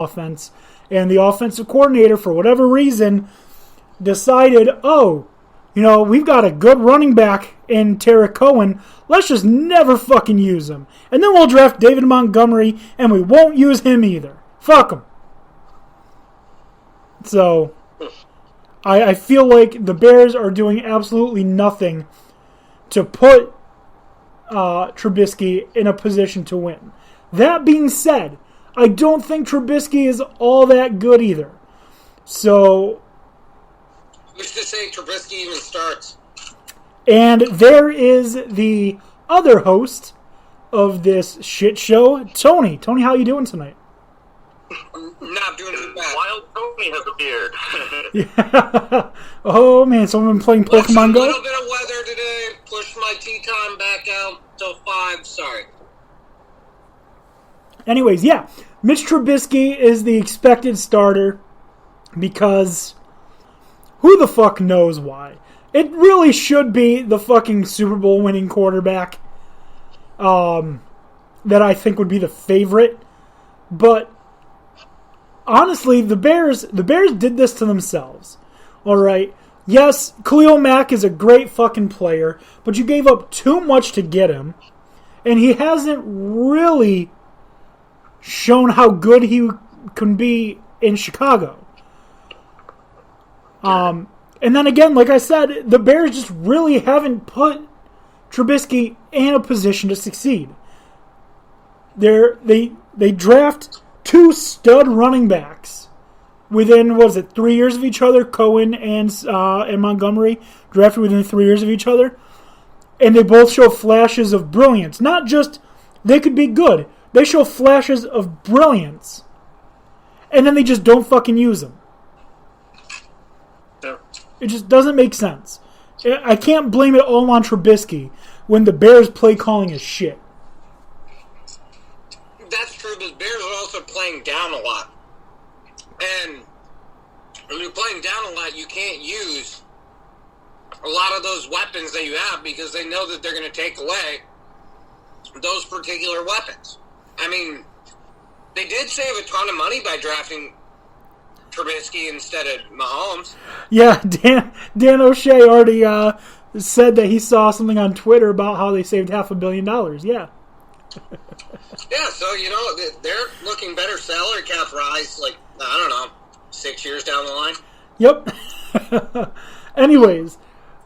offense, and the offensive coordinator, for whatever reason, decided, we've got a good running back in Tarik Cohen. Let's just never fucking use him. And then we'll draft David Montgomery, and we won't use him either. Fuck him. So, I feel like the Bears are doing absolutely nothing to put Trubisky in a position to win. That being said, I don't think Trubisky is all that good either. So, who's to say Trubisky even starts? And there is the other host of this shit show, Tony. Tony, how you doing tonight? Not doing too bad. Wild Tony has appeared. Yeah. Oh man, someone been playing Pokemon Go? A little bit of weather today. Pushed my tea time back out till 5. Sorry. Anyways, yeah. Mitch Trubisky is the expected starter because who the fuck knows why? It really should be the fucking Super Bowl winning quarterback that I think would be the favorite. But honestly, the Bears did this to themselves. All right. Yes, Khalil Mack is a great fucking player, but you gave up too much to get him, and he hasn't really shown how good he can be in Chicago. And then again, like I said, the Bears just really haven't put Trubisky in a position to succeed. They draft 2 stud running backs within, 3 years of each other? Cohen and Montgomery drafted within 3 years of each other. And they both show flashes of brilliance. Not just they could be good. They show flashes of brilliance. And then they just don't fucking use them. It just doesn't make sense. I can't blame it all on Trubisky when the Bears play calling is shit. That's true, but the Bears are also playing down a lot. And when you're playing down a lot, you can't use a lot of those weapons that you have because they know that they're going to take away those particular weapons. I mean, they did save a ton of money by drafting Trubisky instead of Mahomes. Yeah, Dan O'Shea already said that he saw something on Twitter about how they saved $500 million. Yeah. Yeah, so, they're looking better salary cap rise, 6 years down the line. Yep. Anyways,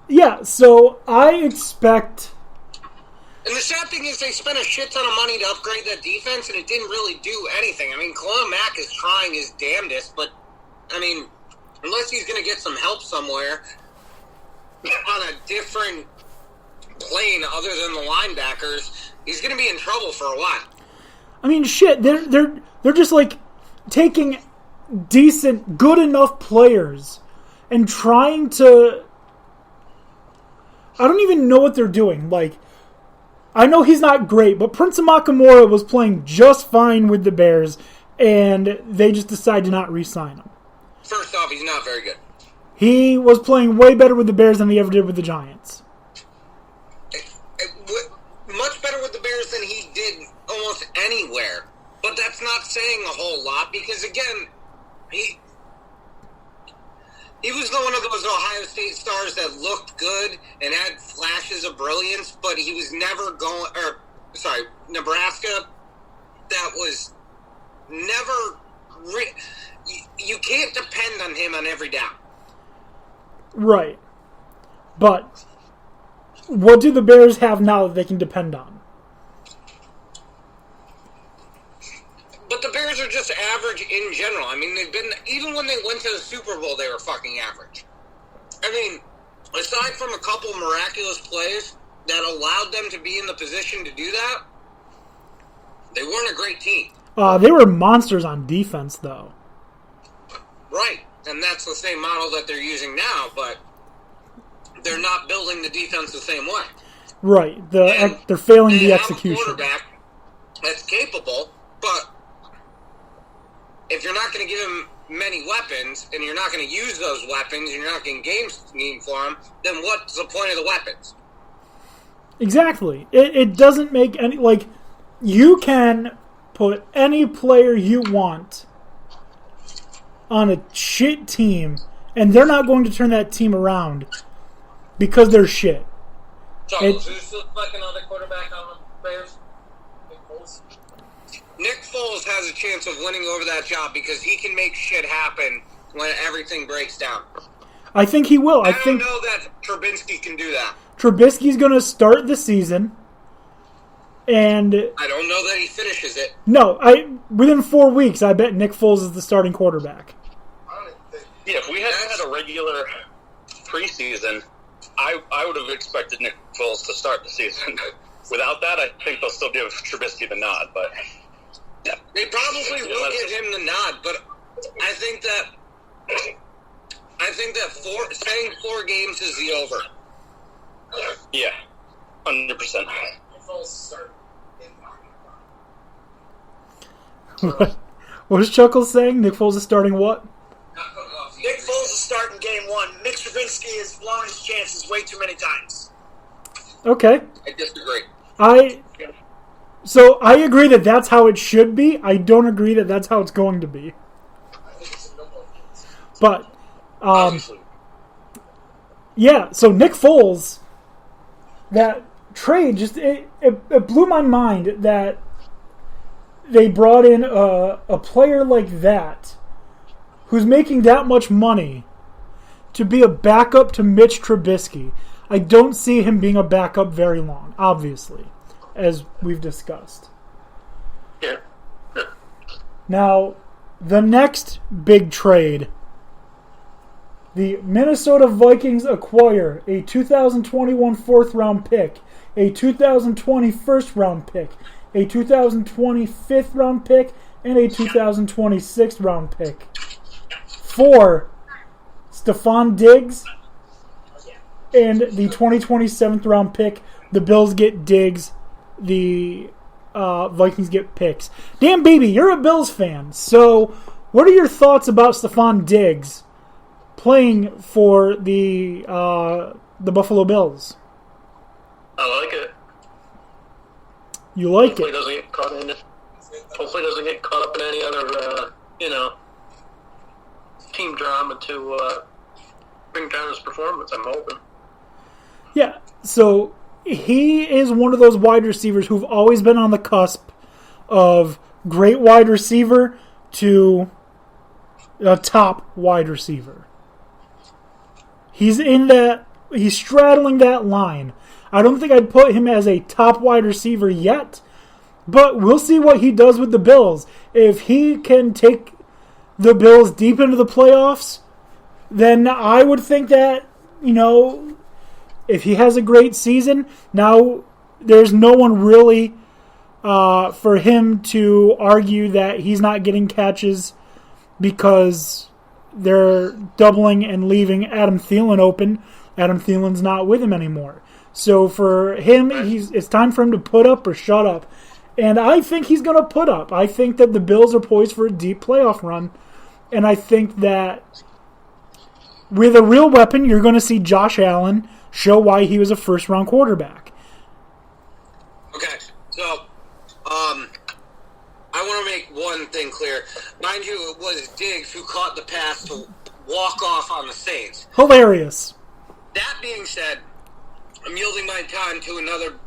yeah, so I expect... And the sad thing is they spent a shit ton of money to upgrade that defense, and it didn't really do anything. I mean, Khalil Mack is trying his damnedest, but, unless he's going to get some help somewhere on a different plane other than the linebackers, he's going to be in trouble for a while. I mean, shit, they're just, taking decent, good enough players and trying to... I don't even know what they're doing, I know he's not great, but Prince Amukamara was playing just fine with the Bears, and they just decided to not re-sign him. First off, he's not very good. He was playing way better with the Bears than he ever did with the Giants. Much better with the Bears than he did almost anywhere. But that's not saying a whole lot, because, again, he was one of those Ohio State stars that looked good and had flashes of brilliance, but he was never Nebraska, that was never... You can't depend on him on every down. Right. But what do the Bears have now that they can depend on? But the Bears are just average in general. I mean, even when they went to the Super Bowl, they were fucking average. I mean, aside from a couple miraculous plays that allowed them to be in the position to do that, they weren't a great team. They were monsters on defense, though. Right, and that's the same model that they're using now, but they're not building the defense the same way. Right, they're failing the execution. Have a quarterback that's capable, but if you're not going to give him many weapons, and you're not going to use those weapons, and you're not getting game scheme for him, then what's the point of the weapons? Exactly. It doesn't make any... you can put any player you want on a shit team, and they're not going to turn that team around because they're shit. Chuckles, who's the second other quarterback on the Bears? Nick Foles has a chance of winning over that job because he can make shit happen when everything breaks down. I think he will. I don't know that Trubisky can do that. Trubisky's going to start the season, and I don't know that he finishes it. no, within 4 weeks, I bet Nick Foles is the starting quarterback. Yeah, if we had a regular preseason, I would have expected Nick Foles to start the season. Without that, I think they'll still give Trubisky the nod, but yeah, they probably will give him the nod, but I think that saying 4 games is the over. Yeah, 100%. What was Chuckles saying? Nick Foles is starting what? Nick Foles is starting game 1. Nick Trubisky has blown his chances way too many times. Okay. I disagree. So I agree that that's how it should be. I don't agree that that's how it's going to be. But, yeah, so Nick Foles, that trade, just it blew my mind that they brought in a player like that who's making that much money to be a backup to Mitch Trubisky. I don't see him being a backup very long, obviously, as we've discussed. Yeah. Now, the next big trade, the Minnesota Vikings acquire a 2021 4th-round pick, a 2020 first-round pick, a 2020 5th-round pick, and a 2020 6th-round pick for Stephon Diggs and the 2020 7th-round pick. The Bills get Diggs. The Vikings get picks. Dan Beebe, you're a Bills fan. So what are your thoughts about Stephon Diggs playing for the Buffalo Bills? I like it. You like Hopefully it? Hopefully doesn't get caught up in any other, team drama to bring down his performance, I'm hoping. Yeah, so he is one of those wide receivers who've always been on the cusp of great wide receiver to a top wide receiver. He's straddling that line. I don't think I'd put him as a top wide receiver yet, but we'll see what he does with the Bills. If he can take the Bills deep into the playoffs, then I would think that, if he has a great season, now there's no one really for him to argue that he's not getting catches because they're doubling and leaving Adam Thielen open. Adam Thielen's not with him anymore. So for him, it's time for him to put up or shut up. And I think he's going to put up. I think that the Bills are poised for a deep playoff run. And I think that with a real weapon, you're going to see Josh Allen show why he was a first-round quarterback. Okay, so I want to make one thing clear. Mind you, it was Diggs who caught the pass to walk off on the Saints. Hilarious. That being said, I'm yielding my time to another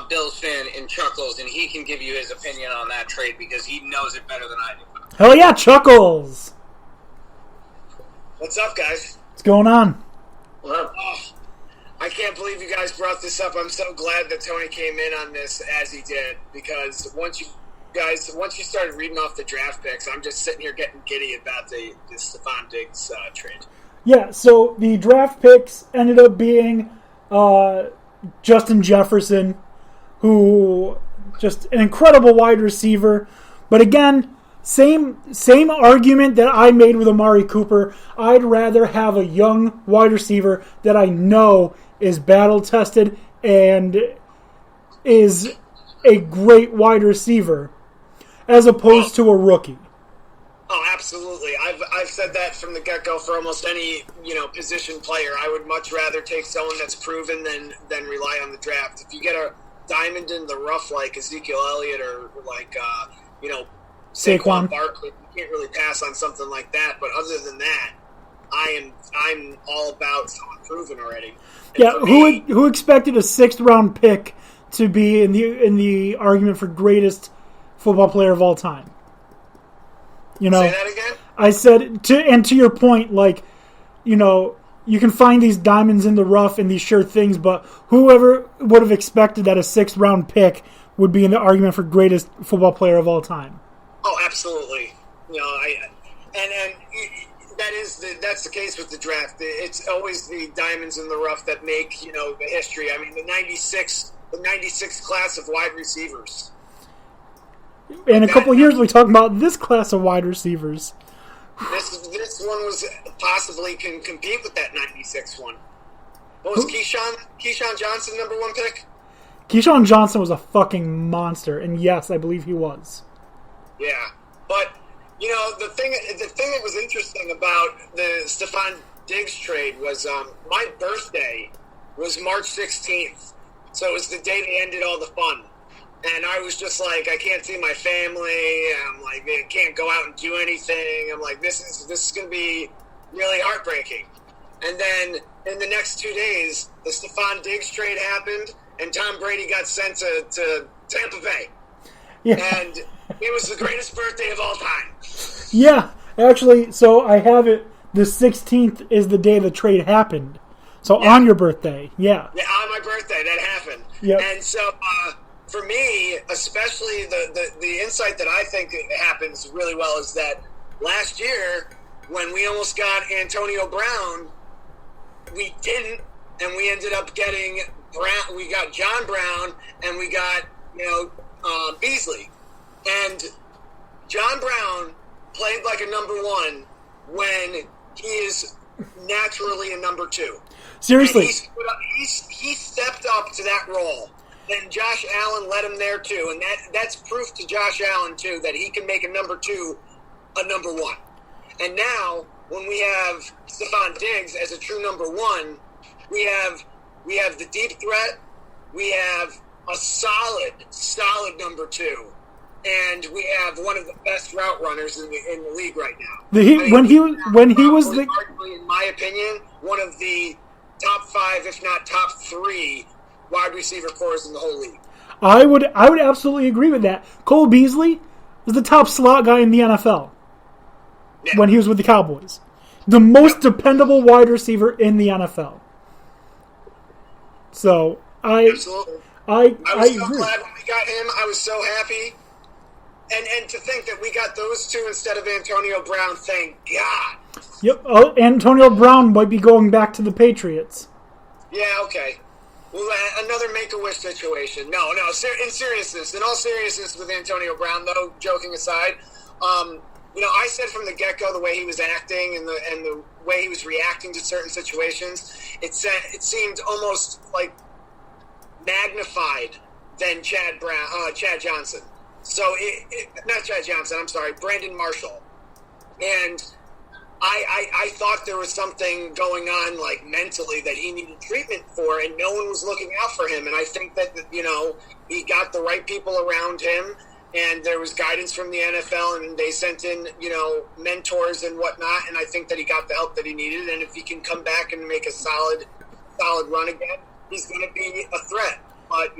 Bills fan in Chuckles, and he can give you his opinion on that trade because he knows it better than I do. Hell yeah, Chuckles! What's up, guys? What's going on? Oh, I can't believe you guys brought this up. I'm so glad that Tony came in on this as he did, because once you started reading off the draft picks, I'm just sitting here getting giddy about the Stephon Diggs trade. Yeah, so the draft picks ended up being Justin Jefferson, who just an incredible wide receiver. But again, same argument that I made with Amari Cooper. I'd rather have a young wide receiver that I know is battle-tested and is a great wide receiver as opposed to a rookie. Oh, absolutely. I've said that from the get-go for almost any position player. I would much rather take someone that's proven than rely on the draft. If you get a diamond in the rough like Ezekiel Elliott or like Saquon. Barkley. You can't really pass on something like that. But other than that, I'm all about someone proven already. And Yeah, for me, who expected a 6th round pick to be in the argument for greatest football player of all time? You know, say that again? I said to your point, like, you know, you can find these diamonds in the rough and these sure things, but whoever would have expected that a 6th round pick would be in the argument for greatest football player of all time? Oh, absolutely. You know, that's the case with the draft. It's always the diamonds in the rough that make the history. I mean, the '96 class of wide receivers. In a couple of years, we talk about this class of wide receivers. This one was possibly can compete with that '96 one. What was Keyshawn Johnson #1 pick? Keyshawn Johnson was a fucking monster, and yes, I believe he was. Yeah, but the thing that was interesting about the Stephon Diggs trade was my birthday was March 16th, so it was the day they ended all the fun. And I was just like, I can't see my family. I'm like, I can't go out and do anything. I'm like, this is going to be really heartbreaking. And then in the next 2 days, the Stephon Diggs trade happened, and Tom Brady got sent to Tampa Bay. Yeah. And it was the greatest birthday of all time. Yeah, actually, so I have it. The 16th is the day the trade happened. So on your birthday, yeah. Yeah, on my birthday, that happened. Yep. And so for me, especially the insight that I think happens really well is that last year, when we almost got Antonio Brown, we didn't, and we ended up getting Brown. We got John Brown, and we got Beasley, and John Brown played like a #1 when he is naturally a #2. Seriously. And he stepped up to that role. And Josh Allen led him there too. And that's proof to Josh Allen too that he can make a #2 a #1. And now when we have Stephon Diggs as a true #1, we have the deep threat, we have a solid #2. And we have one of the best route runners in the league right now. When he was arguably, in my opinion, one of the top 5, if not top 3, wide receiver cores in the whole league. I would absolutely agree with that. Cole Beasley was the top slot guy in the NFL when he was with the Cowboys. The most dependable wide receiver in the NFL. So Absolutely. I was so agree. glad when we got him. I was so happy. And to think that we got those two instead of Antonio Brown, thank God. Yep. Antonio Brown might be going back to the Patriots. Yeah, okay. Well, another Make-A-Wish situation. No, in all seriousness with Antonio Brown, though, joking aside, I said from the get-go the way he was acting and the way he was reacting to certain situations, it seemed almost like magnified than Chad Johnson. So, not Chad Johnson, I'm sorry, Brandon Marshall. And I thought there was something going on, like, mentally that he needed treatment for, and no one was looking out for him. And I think that, he got the right people around him, and there was guidance from the NFL, and they sent in, mentors and whatnot, and I think that he got the help that he needed. And if he can come back and make a solid run again, he's going to be a threat. But,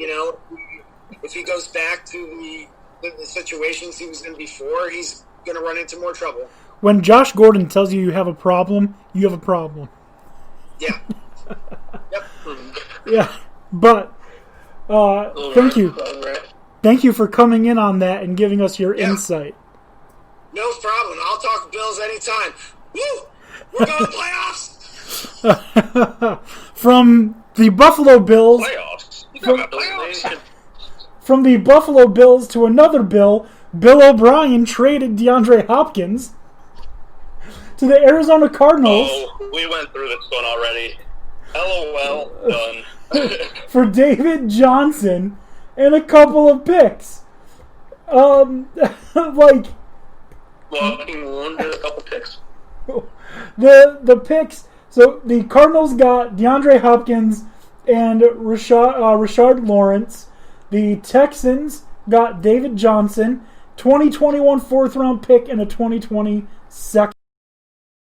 if he goes back to the situations he was in before, he's going to run into more trouble. When Josh Gordon tells you have a problem, you have a problem. Yeah. Yep. Yeah. But thank you. Thank you for coming in on that and giving us your insight. No problem. I'll talk Bills anytime. Woo! We're going to playoffs! From the Buffalo Bills. Playoffs? You talking about playoffs? From the Buffalo Bills to another Bill, Bill O'Brien traded DeAndre Hopkins to the Arizona Cardinals. Oh, we went through this one already. LOL, done. For David Johnson and a couple of picks. Like... Walking one with a couple picks. The picks... So, the Cardinals got DeAndre Hopkins and Rashard Lawrence. The Texans got David Johnson 2021 fourth round pick and a 2020 second.